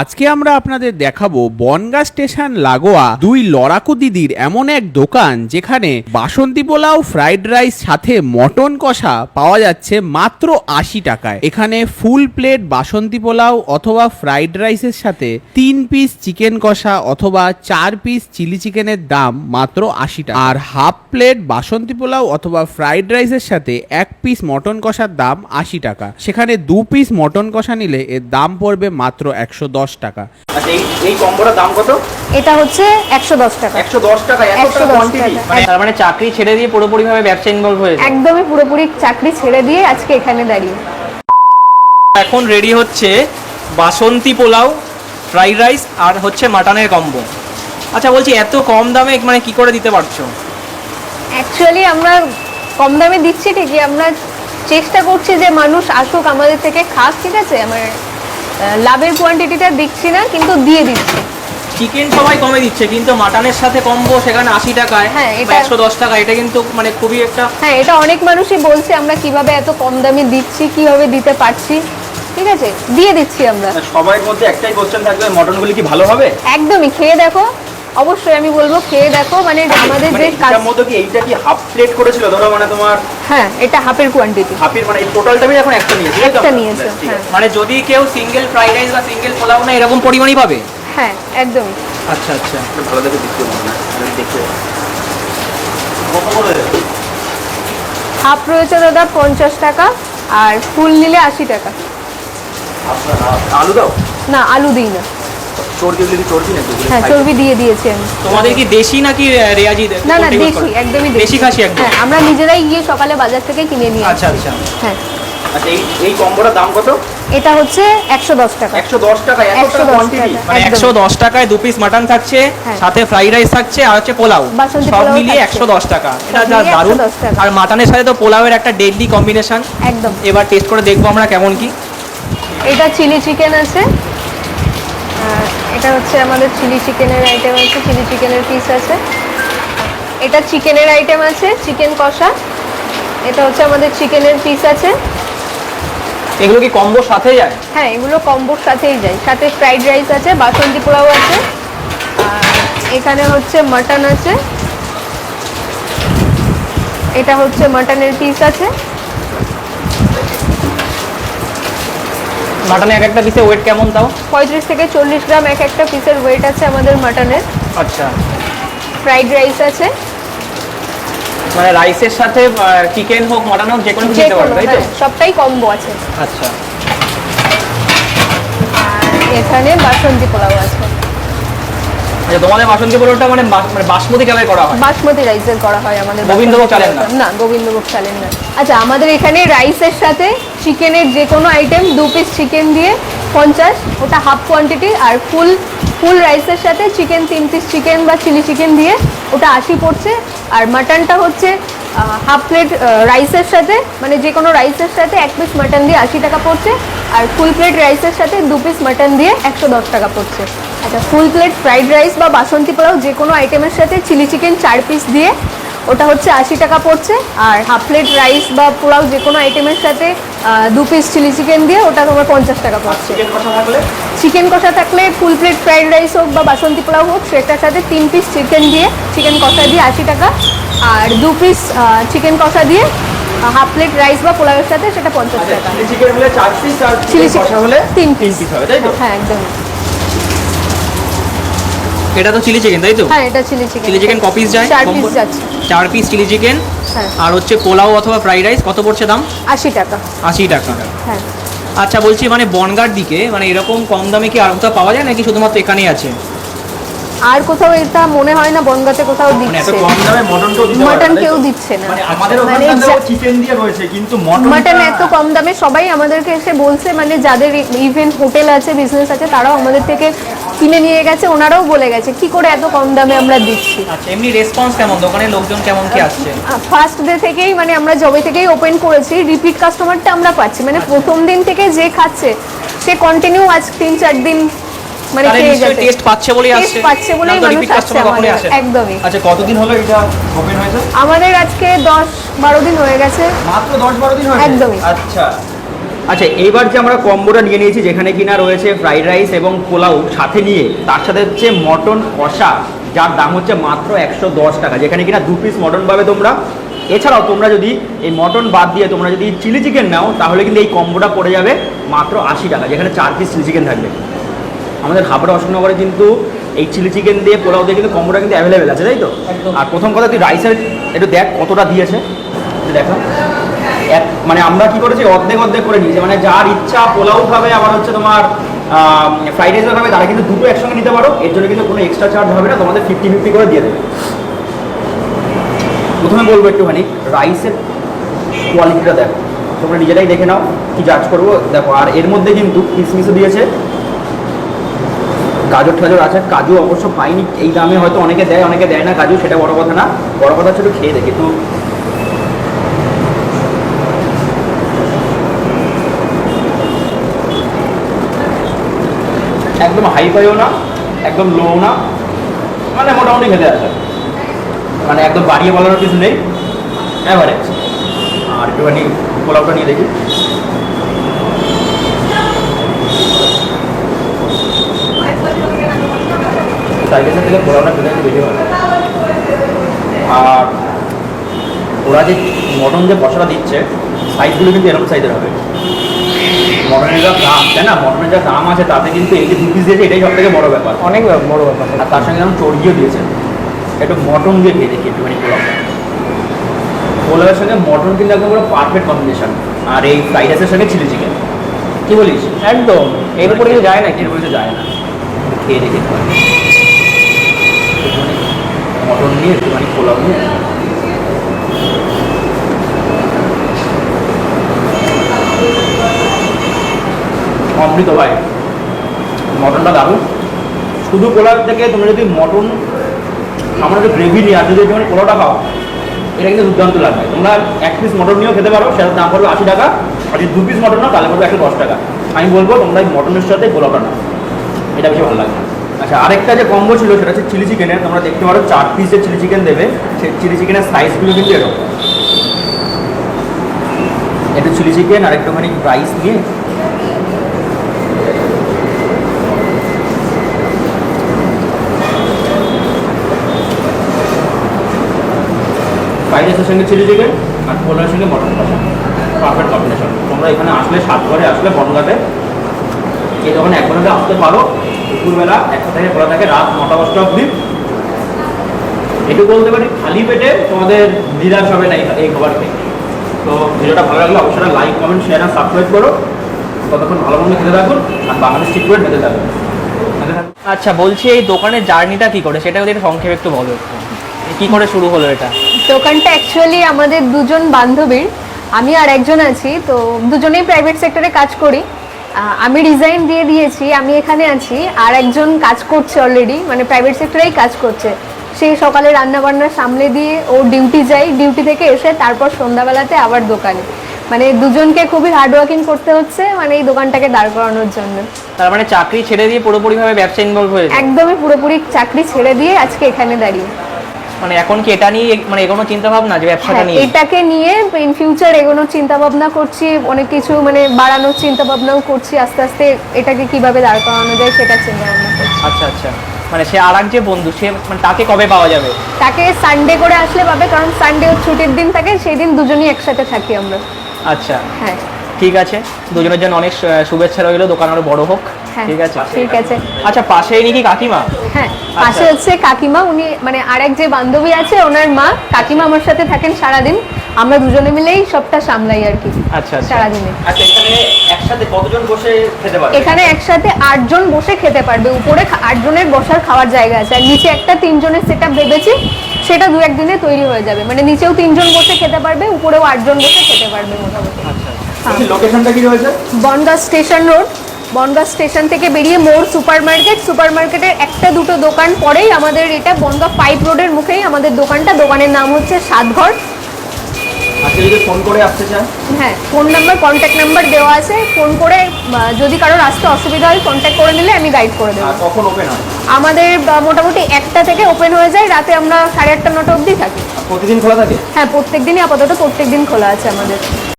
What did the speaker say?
আজকে আমরা আপনাদের দেখাবো বনগাঁ স্টেশন লাগোয়া দুই লড়াকু দিদির এমন এক দোকান যেখানে বাসন্তী পোলাও, ফ্রাইড রাইস সাথে মটন কষা পাওয়া যাচ্ছে মাত্র ৮০ টাকায়। এখানে ফুল প্লেট বাসন্তী পোলাও অথবা ফ্রাইড রাইসের সাথে ৩ পিস চিকেন কষা অথবা ৪ পিস চিলি চিকেনের দাম মাত্র ৮০ টাকা, আর হাফ প্লেট বাসন্তী পোলাও অথবা ফ্রাইড রাইসের সাথে ১ পিস মটন কষার দাম ৮০ টাকা। সেখানে ২ পিস মটন কষা নিলে এর দাম পড়বে মাত্র ১১০ টাকা। আচ্ছা, এই কম্বোটার দাম কত? এটা হচ্ছে ১১০ টাকা। ১১০ টাকা, এতটা কোয়ান্টিটি? তার মানে চাকরি ছেড়ে দিয়ে পুরোপুরি ভাবে ব্যবসা ইনভলভ হয়েছে? একদমই পুরোপুরি চাকরি ছেড়ে দিয়ে আজকে এখানে দাঁড়িয়ে। এখন রেডি হচ্ছে বাসন্তী পোলাও, ফ্রাইড রাইস আর হচ্ছে মাটনের কম্বো। আচ্ছা বলছি, এত কম দামে মানে কি করে দিতে পারছো? অ্যাকচুয়ালি আমরা কম দামে দিচ্ছি ঠিকই, আমরা চেষ্টা করছি যে মানুষ আসুক আমাদের থেকে খাক, ঠিক আছে? আমার লাভের কোয়ান্টিটিটা দিচ্ছি না, কিন্তু দিয়ে দিচ্ছি। চিকেন সবাই কমে দিচ্ছে, কিন্তু মাটনের সাথে কম্বো সেখানে ৮০ টাকায়, হ্যাঁ, এটা ১১০ টাকা, এটা কিন্তু মানে খুবই একটা। হ্যাঁ, এটা অনেক মানুষই বলছে আমরা কিভাবে এত কম দামে দিচ্ছি, কিভাবে দিতে পারছি, ঠিক আছে? দিয়ে দিচ্ছি আমরা। সবার মধ্যে একটাই কোশ্চেন থাকবে, মটনগুলি কি ভালো হবে? একদমই, খেয়ে দেখো। অবশ্যই আমি বলবো খেয়ে দেখো। মানে আমাদের যে এটার মধ্যে কি এইটা কি হাফ প্লেট করেছিল ধরো, মানে তোমার? হ্যাঁ, এটা হাফের কোয়ান্টিটি। হাফের মানে এই টোটালটাই এখন একটা নিয়েছে? একটা নিয়েছে, হ্যাঁ। মানে যদি কেউ সিঙ্গেল ফ্রাইড রাইস বা সিঙ্গেল পোলাও না এরকম পরিমাণই পাবে? হ্যাঁ, একদমই। আচ্ছা আচ্ছা, ভালো দেখে দিতে হবে না, দেখতে হাফ রয়েছে দাদা ৫০ টাকা, আর ফুল নিলে ৮০ টাকা। আলু দাও? না, আলু দিই না। চর্বি দিলে চর্বি নাকি? হ্যাঁ, চর্বি দিয়ে দিয়েছি আমি। তোমাদের কি দেশি নাকি রেয়াজি? না না, দেশি, একদমই দেশি খাসি একদম? হ্যাঁ, আমরা নিজেরাই গিয়ে সকালে বাজার থেকে কিনে নিয়ে আসি। আচ্ছা আচ্ছা। হ্যাঁ। আচ্ছা, এই কম্বোটার দাম কত? এটা হচ্ছে ১১০ টাকা। ১১০ টাকা, এতটা ১১০ কোয়ান্টিটি? টাকা, মানে একদম। ১১০ টাকায় ২ পিস মাটন থাকছে, হ্যাঁ। সাথে ফ্রাইড রাইস থাকছে আর হচ্ছে পোলাও, বাসন্তী সব পোলাও মিলিয়ে থাকছে। ১১০ টাকা। এটা সব যা মিলিয়ে দারুণ। ১১০ টাকা। আর মাটনের সাথে তো পোলাওয়ের একটা ডেডলি কম্বিনেশন। একদম। এবার টেস্ট করে দেখবো আমরা কেমন কি। এটা চিলি চিকেন আছে, এটা হচ্ছে আমাদের চিলি চিকেনের আইটেম আছে, চিলি চিকেনের পিস আছে। এটা চিকেনের আইটেম আছে, চিকেন কষা। এটা হচ্ছে আমাদের চিকেনের পিস আছে। এগুলো কি কম্বোর সাথে যায়? হ্যাঁ, এগুলো কম্বোর সাথেই যায়। সাথে ফ্রাইড রাইস আছে, বাসন্তী পোলাও আছে, আর এখানে হচ্ছে মাটন আছে। এটা হচ্ছে মাটনের পিস আছে। মাটনে এক একটা পিসে ওয়েট কেমন তাও? ৩৫ থেকে ৪০ গ্রাম এক একটা পিসের ওয়েট আছে আমাদের মাটনের। আচ্ছা, ফ্রাইড রাইস আছে। মানে রাইসের সাথে চিকেন হোক মাটন হোক যে কোনো কিছু দিতে পারবে, তাই তো? হ্যাঁ, সবটাই কম্বো আছে। আচ্ছা। আর এখানে বাসন্তী পোলাও আছে। আচ্ছা, তোমাদের বাসন্তী পোলাওটা মানে বাসমতি চালের করা হয়? বাসমতি রাইসের করা হয় আমাদের। গোবিন্দভোগ চালের না? না, গোবিন্দভোগ চালের না। আচ্ছা, আমাদের এখানে রাইসের সাথে চিকেনের যে কোনো আইটেম ২ পিস চিকেন দিয়ে ৫০, ওটা হাফ কোয়ান্টিটি। আর ফুল রাইসের সাথে চিকেন ৩ পিস চিকেন বা চিলি চিকেন দিয়ে ওটা ৮০ পড়ছে। আর মাটনটা হচ্ছে হাফ প্লেট রাইসের সাথে, মানে যে কোনো রাইসের সাথে ১ পিস মাটন দিয়ে ৮০ টাকা পড়ছে। আর ফুল প্লেট রাইসের সাথে ২ পিস মাটন দিয়ে ১১০ টাকা পড়ছে। আচ্ছা, ফুল প্লেট ফ্রাইড রাইস বা বাসন্তী পোলাও যে কোনো আইটেমের সাথে চিলি চিকেন ৪ পিস দিয়ে ওটা হচ্ছে ৮০ টাকা পড়ছে। আর হাফ প্লেট রাইস বা পোলাও যে কোনো আইটেমের সাথে ২ পিস চিলি চিকেন দিয়ে ওটা তোমার ৫০ টাকা পড়ছে। চিকেন কষা থাকলে? চিকেন কষা থাকলে ফুল প্লেট ফ্রাইড রাইস হোক বা বাসন্তী পোলাও হোক, সেটার সাথে ৩ পিস চিকেন দিয়ে চিকেন কষা দিয়ে ৮০ টাকা। আর ২ পিস চিকেন কষা দিয়ে হাফ প্লেট রাইস বা পোলাওয়ের সাথে সেটা ৫০ টাকা। চিলি চিকেন হলে ৪ পিস, আর চিলি কষা হলে ৩ পিস হবে, তাই তো? হ্যাঁ, একদম। এটা তো চিলি চিকেন, তাই তো? হ্যাঁ, এটা চিলি চিকেন। চিলি চিকেন ক পিস যায়? ৪ পিস যাচ্ছে। ৪ পিস চিলি চিকেন। হ্যাঁ। আর হচ্ছে পোলাও অথবা ফ্রাইড রাইস কত পড়ছে দাম? ৮০ টাকা। ৮০ টাকা। হ্যাঁ। আচ্ছা বলছি, মানে বনগাঁর দিকে মানে এরকম কম দামে কি আর কোথাও পাওয়া যায় নাকি শুধুমাত্র এখানেই আছে? আর কোথাও এটা মনে হয় না বনগাঁতে কোথাও মানে এত দিচ্ছে। কম দামে মটন কেউ দিতে পারে না, মাটন তাই তো? কেউ দিচ্ছে না। মানে আমাদের মানে ওখানে চিকেন দিয়ে রয়েছে, কিন্তু মাটন এত কম দামে সবাই আমাদেরকে এসে বলছে, মানে যাদের ইভেন্ট হোটেল আছে, বিজনেস আছে, তারাও আমাদের থেকে কিনে নিয়ে গেছে। ওনারাও বলে গেছে কি করে এত কম দামে আমরা দিচ্ছি। আচ্ছা, এমনি রেসপন্স কেমন? দোকানের লোকজন কেমন কি আসছে? ফার্স্ট ডে থেকেই, মানে আমরা যবে থেকেই ওপেন করেছি, রিপিট কাস্টমারটা আমরা পাচ্ছি। মানে প্রথম দিন থেকে যে খাচ্ছে সে কন্টিনিউ আজ ৩-৪ দিন মানে খেয়ে যাচ্ছে। টেস্ট পাচ্ছে বলেই আসছে। টেস্ট পাচ্ছে বলেই মানুষ আসছে আমাদের। একদমই। আচ্ছা, কতদিন হলো এটা ওপেন হয়েছে? আমাদের আজকে ১০-১২ দিন হয়ে গেছে। মাত্র ১০-১২ দিন হয়েছে? একদমই। আচ্ছা, আচ্ছা, এইবার যে আমরা কম্বোটা নিয়ে নিয়েছি, যেখানে কিনা রয়েছে ফ্রাইড রাইস এবং পোলাও সাথে নিয়ে, তার সাথে হচ্ছে মটন কষা, যার দাম হচ্ছে মাত্র 110 টাকা, যেখানে কিনা 2 পিস মটন পাবে তোমরা। এছাড়াও তোমরা যদি এই মটন বাদ দিয়ে তোমরা যদি চিলি চিকেন নাও, তাহলে কিন্তু এই কম্বোটা পড়ে যাবে মাত্র 80 টাকা, যেখানে 4 পিস চিলি চিকেন থাকবে। আমাদের হাবড়া অশোকনগরে কিন্তু এই চিলি চিকেন দিয়ে পোলাও দিয়ে কিন্তু কম্বোটা কিন্তু অ্যাভেলেবেল আছে, তাই তো? আর প্রথম কথা, তুই রাইসের একটু দেখ কতটা দিয়েছে, একটু দেখো। মানে আমরা কি করেছি, অর্ধেক অর্ধেক করে নিয়েছি, মানে যার ইচ্ছা পোলাও খাবে আবার হচ্ছে তোমার ফ্রাইড রাইসও খাবে, তারা কিন্তু দুটো একসঙ্গে নিতে পারো। এর জন্য কিন্তু কোনো এক্সট্রা চার্জ হবে না, তোমাদের 50-50 করে দিয়ে দেবে। প্রথমে বলবো একটুখানি রাইসের কোয়ালিটিটা দেখো, তোমরা নিজেরাই দেখে নাও, কি জাজ করবো দেখো। আর এর মধ্যে কিন্তু কিশমিশও দিয়েছে, গাজর ঠাজর আছে। কাজু অবশ্য পাইনি এই দামে, হয়তো অনেকে দেয় অনেকে দেয় না কাজু, সেটা বড় কথা না। বড় কথা হচ্ছে একটু খেয়ে দেখি তো। একদম হাই ফাইও না, একদম লো না, মানে মোটামুটি খেতে আছে, মানে একদম বাড়িয়ে বলার কিছু নেই, অ্যাভারেজ। আর একটুখানি পোলাওটা নিয়ে দেখি। সাইকেলের থেকে পোলাওটা খেতে একটু বেশি ভালো। আর ওরা যে মটন যে মশলা দিচ্ছে, সাইজগুলো কিন্তু এরকম সাইজের হবে। মটনের যা দাম, তাই না, মটনের যা দাম আছে তাতে কিন্তু এই যে 2 পিস দিয়েছে, এটাই সব থেকে বড় ব্যাপার, অনেক বড় ব্যাপার। আর তার সঙ্গে যেমন চর্বিও দিয়েছে। একটু মটন দিয়ে খেয়ে দেখি একটুখানি পোলাওটা। পোলাওয়ের সঙ্গে মটন কিন্তু একদম পুরো পারফেক্ট কম্বিনেশন। আর এই ফ্রাইড রাইসের সঙ্গে চিলি চিকেন, কী বলিস? একদম এর উপরে কিছু যায় না, এর উপরে যায় না। খেয়ে দেখি একটুখানি মটন নিয়ে, একটুখানি পোলাও নিয়ে। অমৃত ভাই, মটনটা দারুণ। শুধু পোলাও থেকে তোমরা যদি মটন আমার একটু গ্রেভি নিয়ে আর যদি যেমন পোলাওটা খাও, এটা কিন্তু দুর্দান্ত লাগবে। তোমরা 1 পিস মটন নিয়েও খেতে পারো, সেটার দাম পড়বে 80 টাকা। আর যদি 2 পিস মটন নাও তাহলে পড়বে 110 টাকা। আমি বলবো তোমরা এই মটনের সাথে পোলাওটা নাও, এটা বেশি ভালো লাগবে। আচ্ছা, আরেকটা যে কম্বো ছিল সেটা হচ্ছে চিলি চিকেনের। তোমরা দেখতে পারো 4 পিস যে চিলি চিকেন দেবে, সেই চিলি চিকেনের সাইজগুলো কিন্তু এরকম। একটু চিলি চিকেন আর একটুখানি রাইস নিয়ে ফ্রাইড রাইসের সঙ্গে চিলি চিকেন আর পোলাওয়ের সঙ্গে মটন কষা, পারফেক্ট কম্বিনেশন। তোমরা এখানে আসলে, সাতঘরে আসলে, বনগাঁতে এই দোকানে এক ঘন্টা আসতে পারো। দুপুরবেলা 1টা থেকে খোলা থাকে, রাত 9টা-10টা অবধি। একটু বলতে পারি খালি পেটে তোমাদের নিরাশ হবে না এই খাবার খেয়ে। তো ভিডিওটা ভালো লাগলে অবশ্যই লাইক, কমেন্ট, শেয়ার আর সাবস্ক্রাইব করো। ততক্ষণ ভালো মন্দ খেতে থাকুন আর বাঙালি স্ট্রিট ফুড খেতে থাকুন। আচ্ছা, বলছি এই দোকানের জার্নিটা কি করে, সেটা যদি একটু সংক্ষেপে একটু বলো, কি করে শুরু হলো এটা? দোকানটা অ্যাকচুয়ালি আমাদের দুজন বান্ধবীর, আমি আর একজন আছি, তো দুজনেই প্রাইভেট সেক্টরে কাজ করি। আমি রিজাইন দিয়ে দিয়েছি, আমি এখানে আছি, আর একজন কাজ করছে অলরেডি, মানে প্রাইভেট সেক্টরেই কাজ করছে। সে সকালে রান্নাবান্না সামলে দিয়ে ও ডিউটি যায়, ডিউটি থেকে এসে তারপর সন্ধ্যাবেলাতে আবার দোকানে। মানে দুজনকে খুবই হার্ডওয়ার্কিং করতে হচ্ছে, মানে এই দোকানটাকে দাঁড় করানোর জন্য। তার মানে চাকরি ছেড়ে দিয়ে পুরোপুরিভাবে ব্যবসা ইনভলভ হয়েছে? একদমই পুরোপুরি চাকরি ছেড়ে দিয়ে আজকে এখানে দাঁড়িয়ে। মানে এখন কি এটা নিয়ে মানে এগোনো চিন্তা ভাবনা, যে ব্যবসাটা নিয়ে? এটাকে নিয়ে ইন ফিউচার এগোনোর চিন্তা ভাবনা করছি, অনেক কিছু মানে বাড়ানোর চিন্তা ভাবনাও করছি। আস্তে আস্তে এটাকে কিভাবে দাঁড় করানো যায় সেটা চিন্তা ভাবনা করছি। আচ্ছা আচ্ছা, মানে সে আর এক যে বন্ধু, সে মানে তাকে কবে পাওয়া যাবে? তাকে সানডে করে আসলে পাবে, কারণ সানডে ছুটির দিন থাকে, সেই দিন দুজনই একসাথে থাকি আমরা। আচ্ছা, হ্যাঁ ঠিক আছে। দুজনের জন্য অনেক শুভেচ্ছা রইলো, দোকান আরো বড় হোক। হ্যাঁ, ঠিক আছে, ঠিক আছে। আচ্ছা, পাশেই নাকি কাকিমা? হ্যাঁ, পাশে হচ্ছে কাকিমা, উনি মানে আরেক যে বান্ধবী আছে ওনার মা। কাকিমা আমার সাথে থাকেন সারাদিন, আমরা দুজনে মিলেই সবটা সামলাই আর কি। আচ্ছা আচ্ছা, সারাদিনে। আচ্ছা, এখানে একসাথে কতজন বসে খেতে পারবে? এখানে একসাথে 8 জন বসে খেতে পারবে। উপরে 8 জনের বসার খাওয়ার জায়গা আছে, আর নিচে একটা 3 জনের সেট আপ ভেবেছি, সেটা 2-1 দিনে তৈরি হয়ে যাবে। মানে নিচেও 3 জন বসে খেতে পারবে, উপরেও 8 জন বসে খেতে পারবে মোটামুটি। লোকেশনটা কি রয়েছে? Bongaon station road. Bongaon station থেকে বেরিয়ে মোড় সুপারমার্কেট, সুপারমার্কেটের 1-2 দোকান পরেই আমাদের এটা বনগাঁ 5 রোডের মুখেই আমাদের দোকানটা। দোকানের নাম হচ্ছে সাতঘর। আচ্ছা, যদি ফোন করে আসতে চান? হ্যাঁ, ফোন নাম্বার, কন্ট্যাক্ট নাম্বার দেওয়া আছে। ফোন করে যদি কারোর আসতে অসুবিধা হয় কন্ট্যাক্ট করে নিলে আমি গাইড করে দেবো। আর কখন ওপেন হয়? আমাদের মোটামুটি 1টা থেকে ওপেন হয়ে যায়, রাতে আমরা 8:30-9টা অবধি থাকি। প্রতিদিন খোলা থাকে? হ্যাঁ, প্রত্যেকদিনই, আপাতত প্রত্যেকদিন খোলা আছে আমাদের।